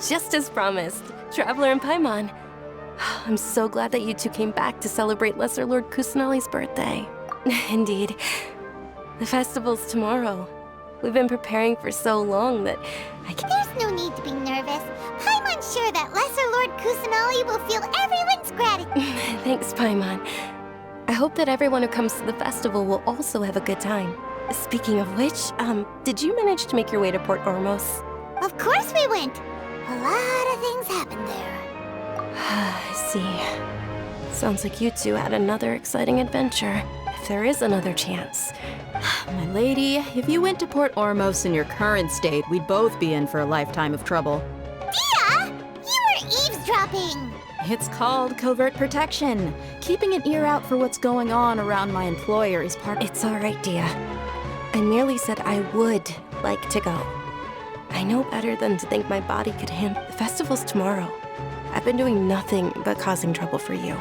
Just as promised, Traveler and Paimon. I'm so glad that you two came back to celebrate Lesser Lord Kusanali's birthday. Indeed. The festival's tomorrow. We've been preparing for so long that I can't... There's no need to be nervous. Paimon's sure that Lesser Lord Kusanali will feel everyone's gratitude. Thanks, Paimon. I hope that everyone who comes to the festival will also have a good time. Speaking of which, did you manage to make your way to Port Ormos? Of course we went. A lot of things happened there. I see. Sounds like you two had another exciting adventure. If there is another chance. My lady, if you went to Port Ormos in your current state, we'd both be in for a lifetime of trouble. Dia! You were eavesdropping! It's called covert protection. Keeping an ear out for what's going on around my employer is part of... It's all right, Dia. I merely said I would like to go. I know better than to think my body could handle... The festival's tomorrow. I've been doing nothing but causing trouble for you.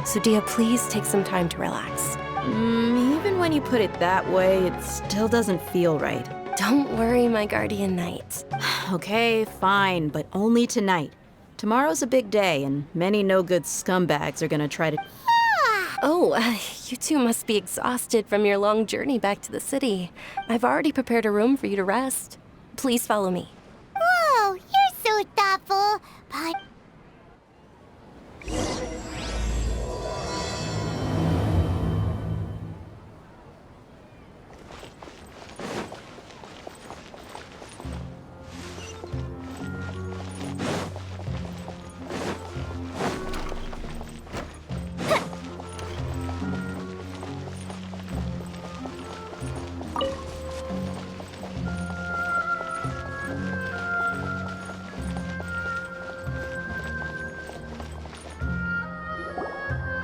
So Dia, please take some time to relax. Even when you put it that way, it still doesn't feel right. Don't worry, my guardian knight. Okay, fine, but only tonight. Tomorrow's a big day, and many no-good scumbags are gonna try to... Oh, you two must be exhausted from your long journey back to the city. I've already prepared a room for you to rest. Please follow me. Whoa, you're so thoughtful.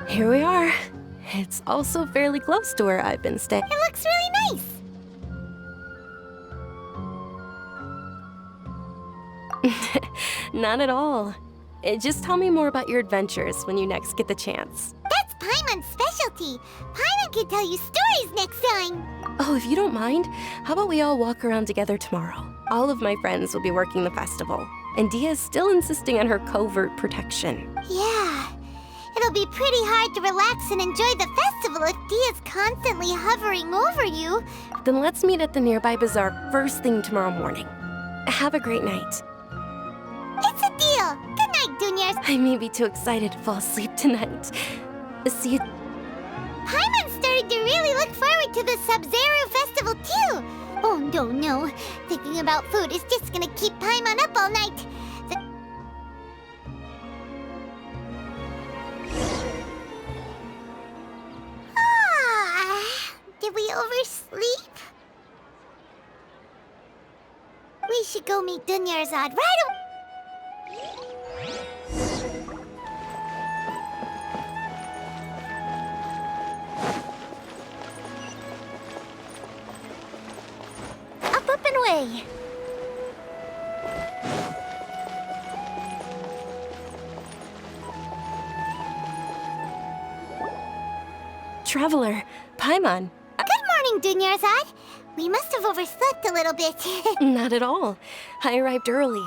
Here we are. It's also fairly close to where I've been staying. It looks really nice. Not at all. Just tell me more about your adventures when you next get the chance. That's Paimon's specialty. Paimon can tell you stories next time. Oh, if you don't mind, how about we all walk around together tomorrow? All of my friends will be working the festival, and Dia is still insisting on her covert protection. Yeah. It'll be pretty hard to relax and enjoy the festival if Dia's constantly hovering over you. Then let's meet at the nearby bazaar first thing tomorrow morning. Have a great night. It's a deal. Good night, Juniors. I may be too excited to fall asleep tonight. See you. Paimon's starting to really look forward to the SABZERUZ festival too. Oh no. Thinking about food is just gonna keep Paimon up all night. Did we oversleep? We should go meet Dunyarzad right away. Up and away. Traveler, Paimon. Good morning, Dunyarzad. We must have overslept a little bit. Not at all. I arrived early.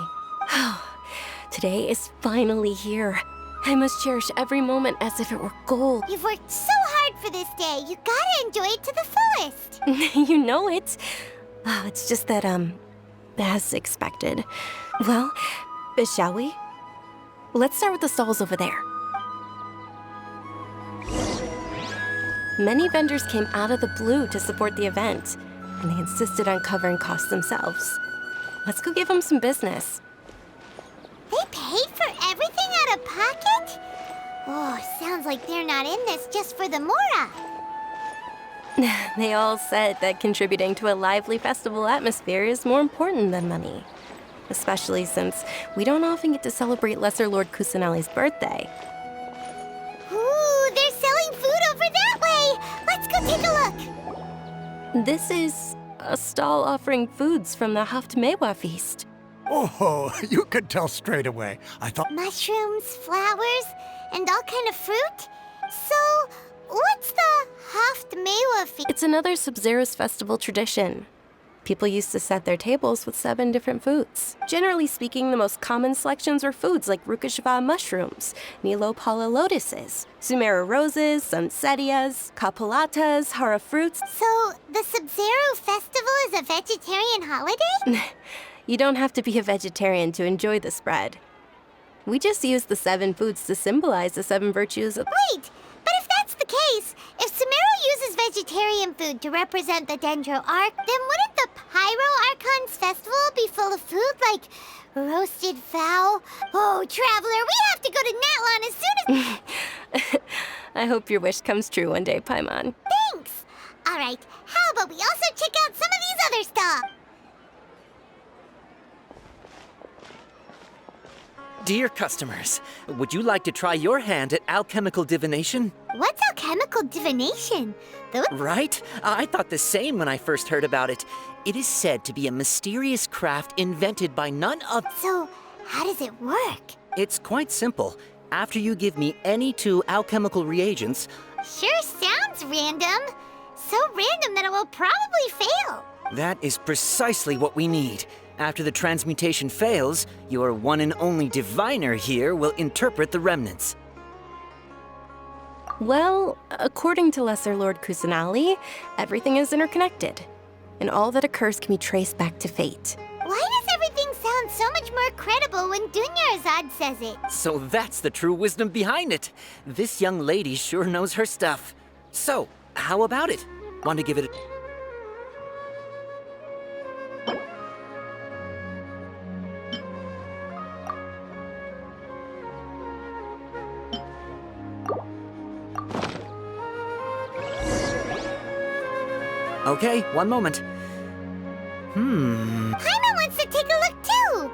Today is finally here. I must cherish every moment as if it were gold. You've worked so hard for this day. You gotta enjoy it to the fullest. You know it. It's just that, as expected. Well, shall we? Let's start with the stalls over there. Many vendors came out of the blue to support the event, and they insisted on covering costs themselves. Let's go give them some business. They paid for everything out of pocket? Oh, sounds like they're not in this just for the Mora. They all said that contributing to a lively festival atmosphere is more important than money. Especially since we don't often get to celebrate Lesser Lord Kusanali's birthday. Ooh, they're selling food over that way! Let's go take a look! This is a stall offering foods from the Haft-Mewa feast. Oh, you could tell straight away. I thought... Mushrooms, flowers, and all kind of fruit? So, what's the Haft-Mewa feast? It's another SABZERUZ festival tradition. People used to set their tables with 7 different foods. Generally speaking, the most common selections were foods like Rukashva mushrooms, Nilopala lotuses, Sumera roses, Sunsetias, Kapalatas, Hara fruits. So, the Sabzeruz festival is a vegetarian holiday? You don't have to be a vegetarian to enjoy the spread. We just use the 7 foods to symbolize the 7 virtues of— Wait, but if that's the case, if Sumeru uses vegetarian food to represent the Dendro Arc, then wouldn't the Pyro Archon's festival be full of food like roasted fowl? Oh, Traveler, we have to go to Natlan as soon as— I hope your wish comes true one day, Paimon. Thanks! Alright, how about we also check out some of these other stuff? Dear customers, would you like to try your hand at alchemical divination? What's alchemical divination? Right? I thought the same when I first heard about it. It is said to be a mysterious craft invented by none other. So, how does it work? It's quite simple. After you give me any 2 alchemical reagents— Sure sounds random. So random that it will probably fail. that is precisely what we need. After the transmutation fails, your one and only diviner here will interpret the remnants. Well, according to Lesser Lord Kusanali, everything is interconnected, and all that occurs can be traced back to fate. Why does everything sound so much more credible when Dunyarzad says it? So that's the true wisdom behind it. This young lady sure knows her stuff. So, how about it? Want to give it a— Okay, one moment. Paimon wants to take a look too!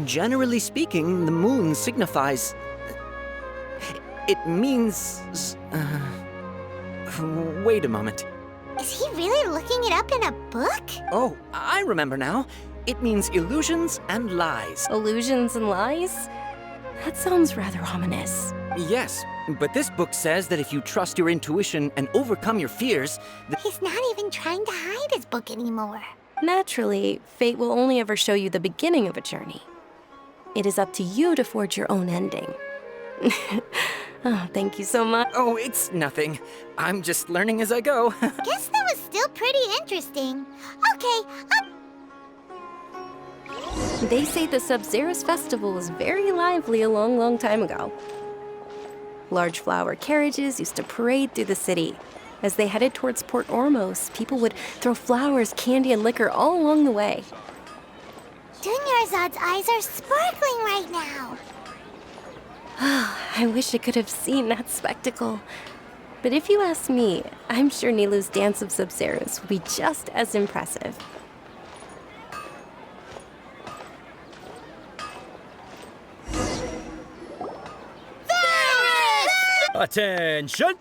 Generally speaking, the moon signifies— it means— wait a moment. Is he really looking it up in a book? Oh, I remember now. It means illusions and lies. Illusions and lies? That sounds rather ominous. Yes, but this book says that if you trust your intuition and overcome your fears— He's not even trying to hide his book anymore. Naturally, fate will only ever show you the beginning of a journey. It is up to you to forge your own ending. Oh, thank you so much. Oh, it's nothing. I'm just learning as I go. Guess that was still pretty interesting. Okay, They say the SABZERUZ festival was very lively a long, long time ago. Large flower carriages used to parade through the city. As they headed towards Port Ormos, people would throw flowers, candy, and liquor all along the way. Dunyarzad's eyes are sparkling right now. I wish I could have seen that spectacle. But if you ask me, I'm sure Nilou's Dance of SABZERUZ would be just as impressive. Attention!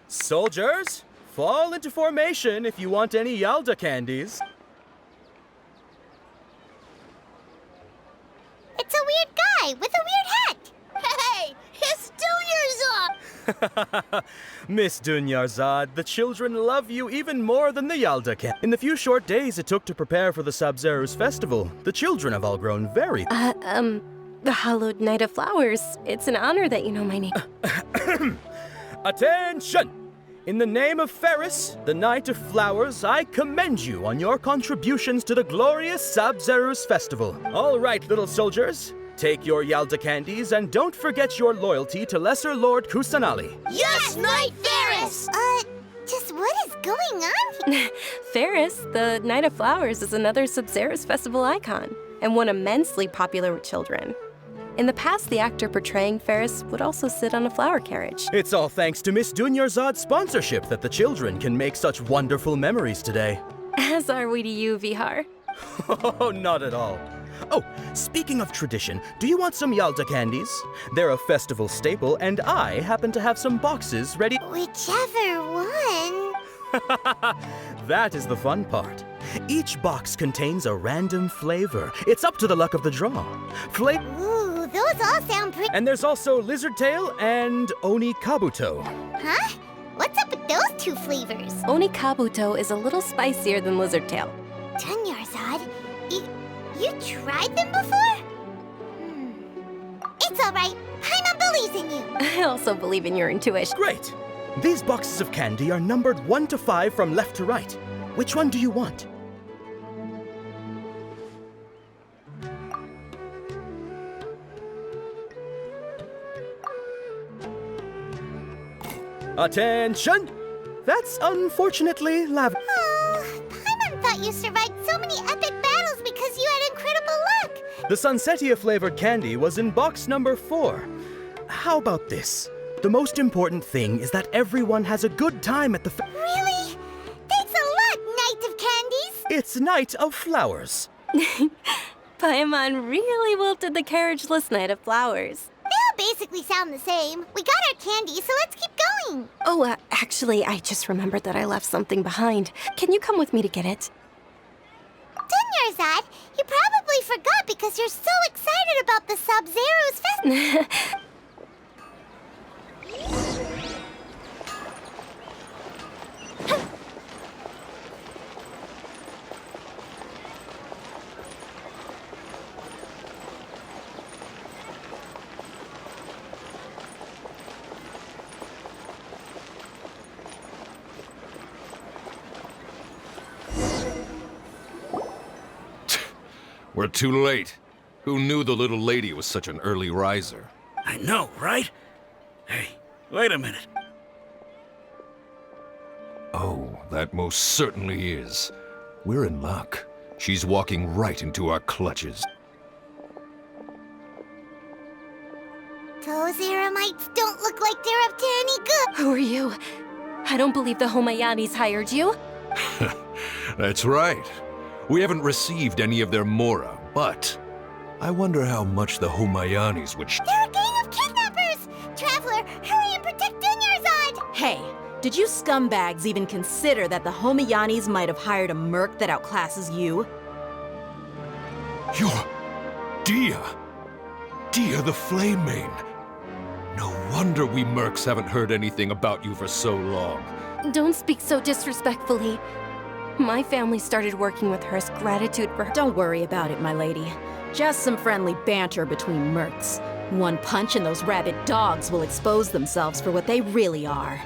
Soldiers, fall into formation if you want any Yalda candies. It's a weird guy with a weird hat. Hey, it's Dunyarzad! Miss Dunyarzad, the children love you even more than the Yalda can. In the few short days it took to prepare for the SABZERUZ festival, the children have all grown very— The hallowed Night of Flowers. It's an honor that you know my name. Attention! In the name of Ferris, the Knight of Flowers, I commend you on your contributions to the glorious SABZERUZ festival. All right, little soldiers, take your Yalda candies and don't forget your loyalty to Lesser Lord Kusanali. Yes, Knight Ferris! Just what is going on here? Ferris, the Night of Flowers, is another SABZERUZ festival icon, and one immensely popular with children. In the past, the actor portraying Ferris would also sit on a flower carriage. It's all thanks to Miss Dunyarzad's sponsorship that the children can make such wonderful memories today. As are we to you, Vihar. Oh, not at all. Oh, speaking of tradition, do you want some Yalda candies? They're a festival staple, and I happen to have some boxes ready— Whichever one. That is the fun part. Each box contains a random flavor. It's up to the luck of the draw. Ooh, those all sound And there's also Lizard Tail and Oni Kabuto. Huh? What's up with those two flavors. Onikabuto is a little spicier than lizard tail. Dunyarzad, you tried them before? It's all right. Paimon believes in you. I also believe in your intuition. Great! These boxes of candy are numbered 1 to 5 from left to right. Which one do you want? Attention! That's unfortunately Oh, Paimon thought you survived so many epic battles because you had incredible luck. The Sunsetia flavored candy was in box number 4. How about this? The most important thing is that everyone has a good time at the Really? Thanks a lot, Knight of Candies. It's Night of Flowers. Paimon really wilted the carriageless Night of Flowers. They all basically sound the same. We got our candy, so let's keep going. Oh, actually, I just remembered that I left something behind. Can you come with me to get it? Dunyarzad, you probably forgot because you're so excited about the SABZERUZ festival. We're too late. Who knew the little lady was such an early riser? I know, right? Hey, wait a minute. Oh, that most certainly is. We're in luck. She's walking right into our clutches. Those Eremites don't look like they're up to any good. Who are you? I don't believe the Homayanis hired you. That's right. We haven't received any of their mora, but I wonder how much the Homayanis would They're a gang of kidnappers! Traveler, hurry and protect Dunyarzad! Hey, did you scumbags even consider that the Homayanis might have hired a merc that outclasses you? You're... Dia! Dia the Flame Mane! No wonder we mercs haven't heard anything about you for so long. Don't speak so disrespectfully. My family started working with her as gratitude for her. Don't worry about it, my lady. Just some friendly banter between mercs. One punch and those rabid dogs will expose themselves for what they really are.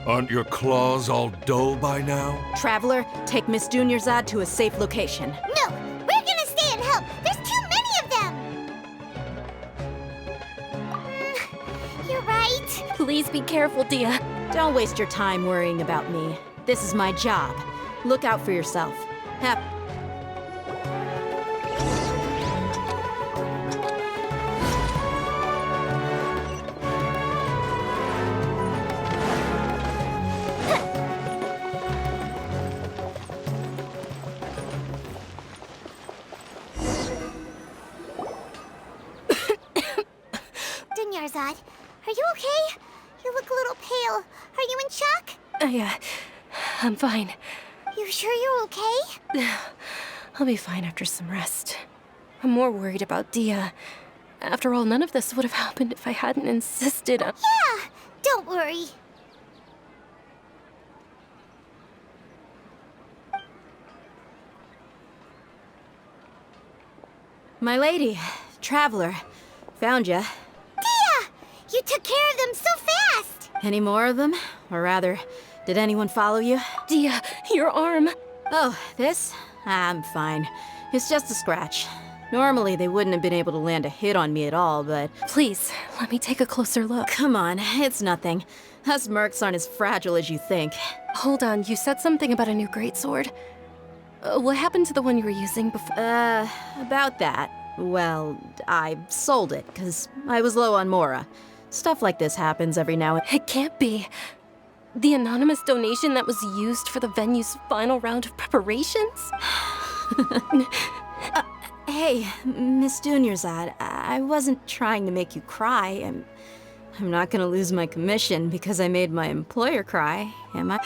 Aren't your claws all dull by now? Traveler, take Miss Dunyarzad to a safe location. No, we're gonna stay and help. There's too many of them! You're right. Please be careful, Dia. Don't waste your time worrying about me. This is my job. Look out for yourself. Dunyarzad, are you okay? You look a little pale. Are you in shock? I'm fine. You sure you're okay? I'll be fine after some rest. I'm more worried about Dia. After all, none of this would have happened if I hadn't insisted on... Yeah, don't worry. My lady, Traveler, found ya. Dia! You took care of them so fast! Any more of them? Or rather, did anyone follow you? Dia, your arm. Oh, this? I'm fine. It's just a scratch. Normally, they wouldn't have been able to land a hit on me at all, but... Please, let me take a closer look. Come on, it's nothing. Us mercs aren't as fragile as you think. Hold on, you said something about a new greatsword. What happened to the one you were using before? About that. Well, I sold it, because I was low on mora. Stuff like this happens every now and... It can't be. The anonymous donation that was used for the venue's final round of preparations? Hey, Miss Dunyarzad, I wasn't trying to make you cry. I'm not gonna lose my commission because I made my employer cry, am I?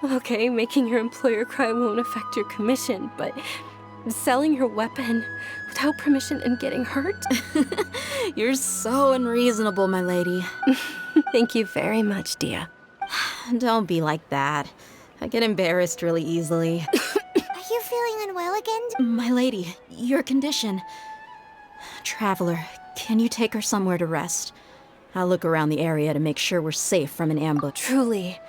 Okay, making your employer cry won't affect your commission, but Selling your weapon without permission and getting hurt? You're so unreasonable, my lady. Thank you very much, Dia. Don't be like that. I get embarrassed really easily. Are you feeling unwell again? My lady, your condition. Traveler, can you take her somewhere to rest? I'll look around the area to make sure we're safe from an ambush. Truly.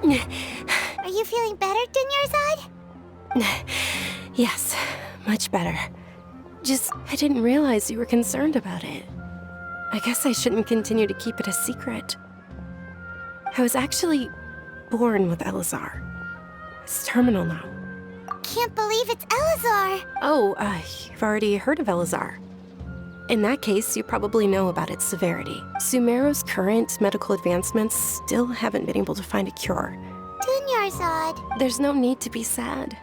Are you feeling better, Dunyarzad? Yes, much better. Just, I didn't realize you were concerned about it. I guess I shouldn't continue to keep it a secret. I was actually born with Elazar. It's terminal now. Can't believe it's Elazar. Oh, you've already heard of Elazar. In that case, you probably know about its severity. Sumeru's current medical advancements still haven't been able to find a cure. Dunyarzad. There's no need to be sad.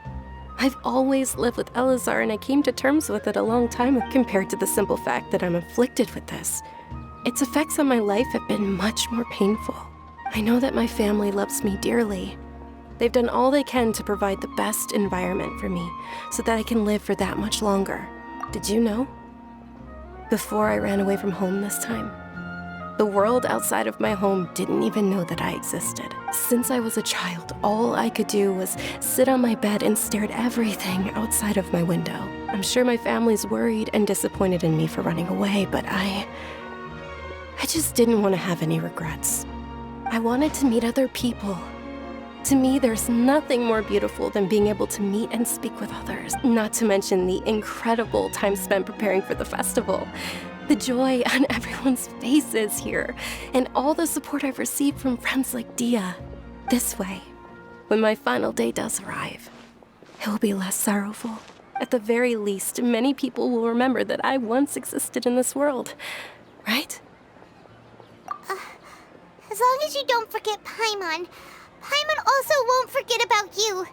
I've always lived with Elazar, and I came to terms with it a long time ago, compared to the simple fact that I'm afflicted with this. Its effects on my life have been much more painful. I know that my family loves me dearly. They've done all they can to provide the best environment for me, so that I can live for that much longer. Did you know? Before I ran away from home this time, the world outside of my home didn't even know that I existed. Since I was a child, all I could do was sit on my bed and stare at everything outside of my window. I'm sure my family's worried and disappointed in me for running away, but I just didn't want to have any regrets. I wanted to meet other people. To me, there's nothing more beautiful than being able to meet and speak with others, not to mention the incredible time spent preparing for the festival. The joy on everyone's faces here, and all the support I've received from friends like Dia. This way, when my final day does arrive, it will be less sorrowful. At the very least, many people will remember that I once existed in this world, right? As long as you don't forget Paimon. Paimon also won't forget about you.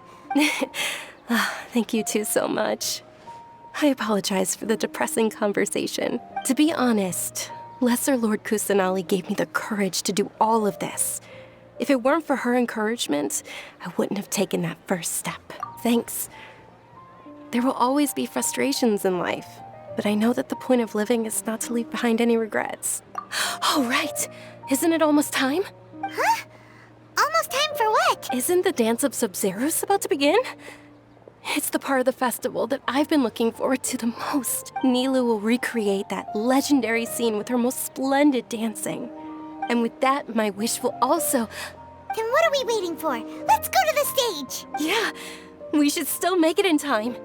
Thank you two so much. I apologize for the depressing conversation. To be honest, Lesser Lord Kusanali gave me the courage to do all of this. If it weren't for her encouragement, I wouldn't have taken that first step. Thanks. There will always be frustrations in life, but I know that the point of living is not to leave behind any regrets. Oh, right. Isn't it almost time? Huh? Almost time for what? Isn't the dance of SABZERUZ about to begin? It's the part of the festival that I've been looking forward to the most. Nilu will recreate that legendary scene with her most splendid dancing. And with that, my wish will also... Then what are we waiting for? Let's go to the stage! Yeah, we should still make it in time.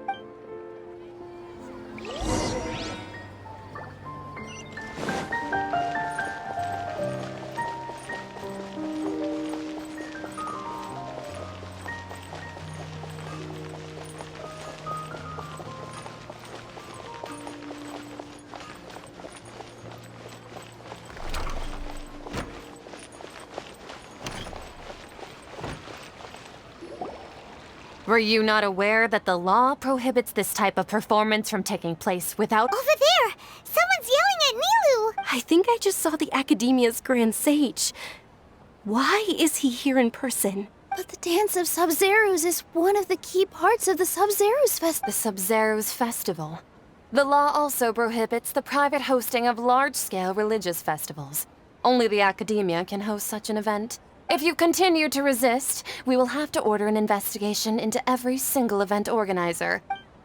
Were you not aware that the law prohibits this type of performance from taking place without— Over there! Someone's yelling at Nilu! I think I just saw the Academia's Grand Sage. Why is he here in person? But the dance of SABZERUZ is one of the key parts of the SABZERUZ Festival. the SABZERUZ Festival? The law also prohibits the private hosting of large-scale religious festivals. Only the Academia can host such an event. If you continue to resist, we will have to order an investigation into every single event organizer.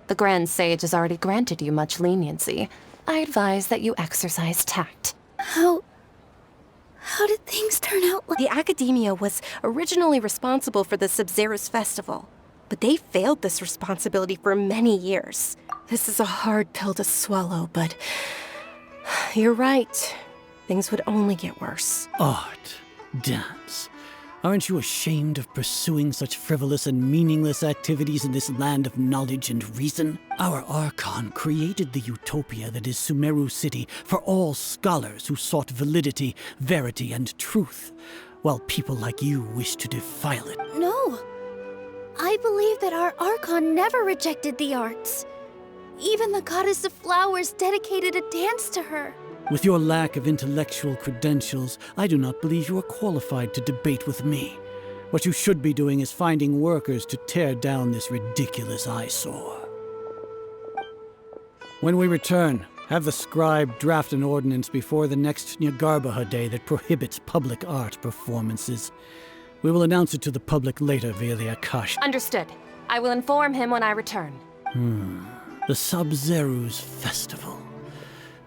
The Grand Sage has already granted you much leniency. I advise that you exercise tact. How did things turn out like— The Academia was originally responsible for the SABZERUZ Festival, but they failed this responsibility for many years. This is a hard pill to swallow, but you're right. Things would only get worse. Art, dance. Aren't you ashamed of pursuing such frivolous and meaningless activities in this land of knowledge and reason? Our Archon created the utopia that is Sumeru City for all scholars who sought validity, verity, and truth, while people like you wish to defile it. No. I believe that our Archon never rejected the arts. Even the goddess of flowers dedicated a dance to her. With your lack of intellectual credentials, I do not believe you are qualified to debate with me. What you should be doing is finding workers to tear down this ridiculous eyesore. When we return, have the scribe draft an ordinance before the next Nyargarbaha Day that prohibits public art performances. We will announce it to the public later via the Akash. Understood. I will inform him when I return. The SABZERUZ festival.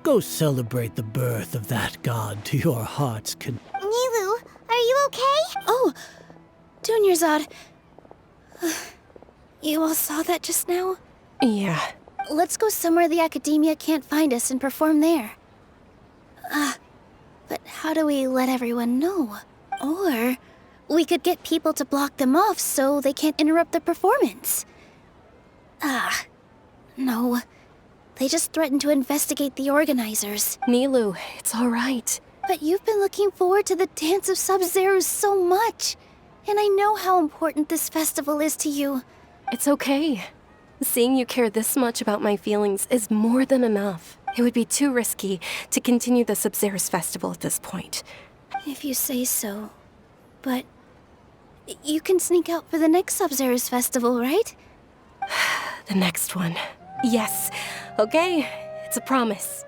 Go celebrate the birth of that god to your heart's Nilou, are you okay? Oh, Dunyarzad. You all saw that just now? Yeah. Let's go somewhere the academia can't find us and perform there. But how do we let everyone know? Or we could get people to block them off so they can't interrupt the performance. No. They just threatened to investigate the organizers. Nilou, it's all right. But you've been looking forward to the Dance of SABZERUZ so much. And I know how important this festival is to you. It's okay. Seeing you care this much about my feelings is more than enough. It would be too risky to continue the SABZERUZ festival at this point. If you say so. But you can sneak out for the next SABZERUZ festival, right? The next one. Yes. Okay, it's a promise.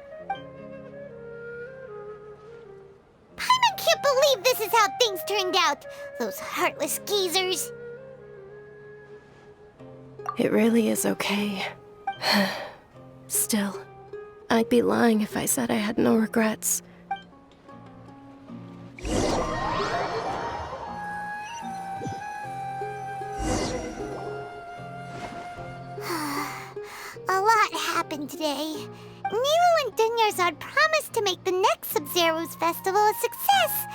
Paimon can't believe this is how things turned out. Those heartless geezers. It really is okay. Still, I'd be lying if I said I had no regrets. A lot happened today. Nilou and Dunyarzad promised to make the next SABZERUZ festival a success,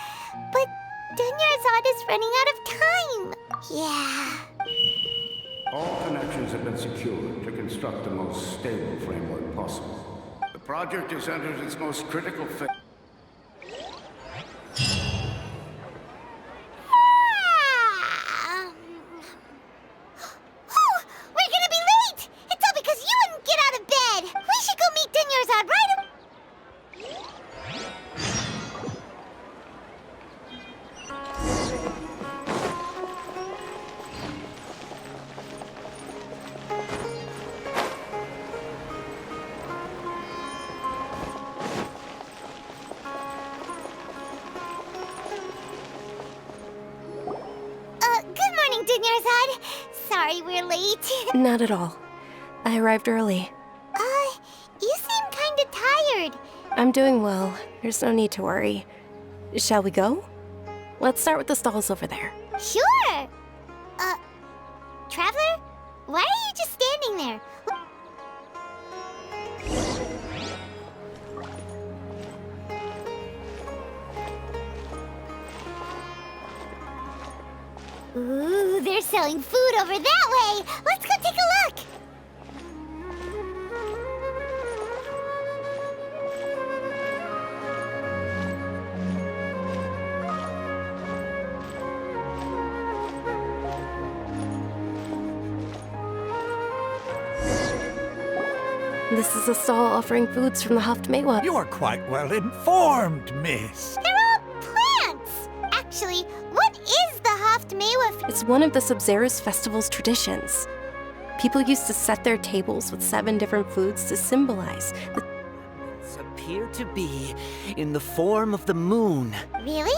but Dunyarzad is running out of time. Yeah. All connections have been secured to construct the most stable framework possible. The project has entered its most critical phase. We're gonna be late! It's all because you wouldn't get out of bed! We should go meet Dunyarzad right away! Good morning, Dunyarzad. Sorry we're late. Not at all. I arrived early. You seem kinda tired. I'm doing well. There's no need to worry. Shall we go? Let's start with the stalls over there. Sure! Traveler? Why are you just standing there? Ooh, they're selling food over that way! Let's go take a look! This is a stall offering foods from the Haftmewa. You are quite well informed, miss. They're all plants! Actually, what is the Haftmewa? It's one of the SABZERUZ festival's traditions. People used to set their tables with 7 different foods to symbolize the Appear to be in the form of the moon. Really?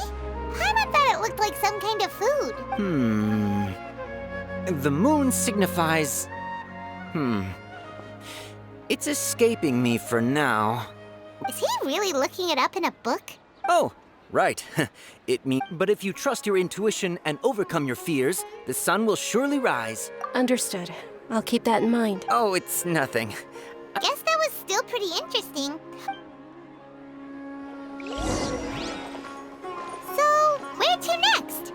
Paimon thought it looked like some kind of food. The moon signifies... It's escaping me for now. Is he really looking it up in a book? Oh, right. But if you trust your intuition and overcome your fears, the sun will surely rise. Understood. I'll keep that in mind. Oh, it's nothing. Guess that was still pretty interesting. So, where to next?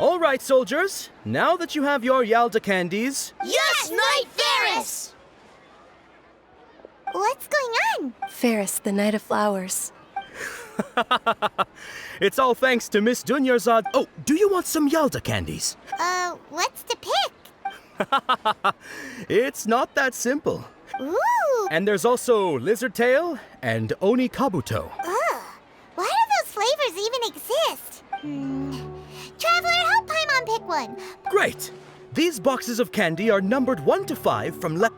All right, soldiers. Now that you have your Yalda candies... Yes, Knight Ferris! What's going on? Ferris, the Knight of Flowers. It's all thanks to Miss Dunyarzad. Oh, do you want some Yalda candies? What's to pick? It's not that simple. Ooh! And there's also Lizard Tail and Oni Kabuto. Ugh! Why do those flavors even exist? Traveler, help Paimon pick one. Great! These boxes of candy are numbered 1 to 5 from left.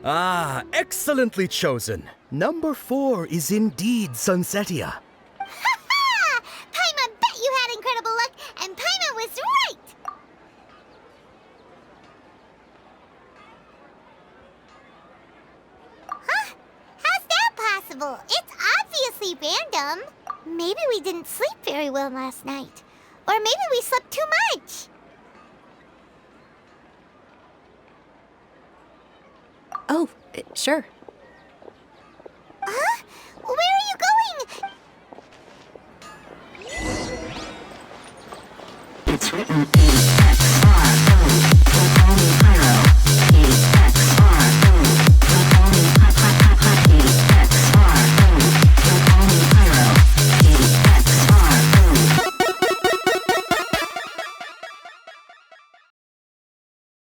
Ah, excellently chosen. Number 4 is indeed Sunsetia. Ha-ha! Paimon bet you had incredible luck, and Paimon was right! Huh? How's that possible? It's obviously random. Maybe we didn't sleep very well last night. Or maybe we slept too much. Oh, sure. Huh? Where are you going?